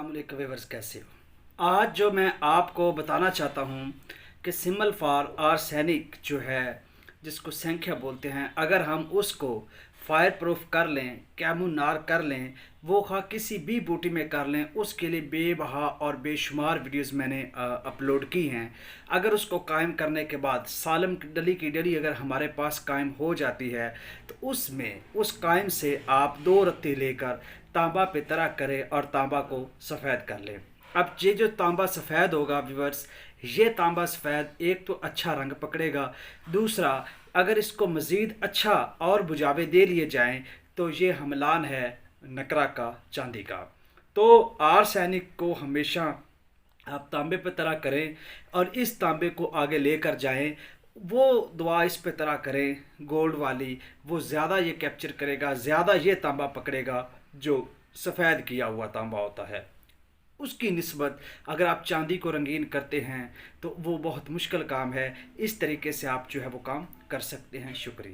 अस्सलामुअलैकुम व्यूअर्स, कैसे हो। आज जो मैं आपको बताना चाहता हूँ कि सिमल फॉर आर्सेनिक जो है, जिसको संख्या बोलते हैं, अगर हम उसको फायर प्रूफ कर लें, कैमुनार कर लें, वो खा किसी भी बूटी में कर लें, उसके लिए बेबहा और बेशुमार वीडियोस मैंने अपलोड की हैं। अगर उसको कायम करने के बाद सालम डली की डली अगर हमारे पास कायम हो जाती है तो उसमें उस कायम से आप 2 रत्ती लेकर तांबा पे तरह करें और तांबा को सफ़ेद कर लें। अब ये जो तांबा सफ़ेद होगा व्यूअर्स, ये तांबा सफ़ेद एक तो अच्छा रंग पकड़ेगा, दूसरा अगर इसको मज़ीद अच्छा और बुझावे दे लिए जाएं तो ये हमलान है नकरा का, चांदी का। तो आर्सेनिक को हमेशा आप तांबे पे तरह करें और इस तांबे को आगे लेकर जाएं। वो दवा इस पे तरह करें गोल्ड वाली, वो ज़्यादा ये कैप्चर करेगा, ज़्यादा ये तांबा पकड़ेगा जो सफ़ेद किया हुआ तांबा होता है। उसकी निस्बत अगर आप चांदी को रंगीन करते हैं तो वो बहुत मुश्किल काम है। इस तरीके से आप जो है वो काम कर सकते हैं। शुक्रिया।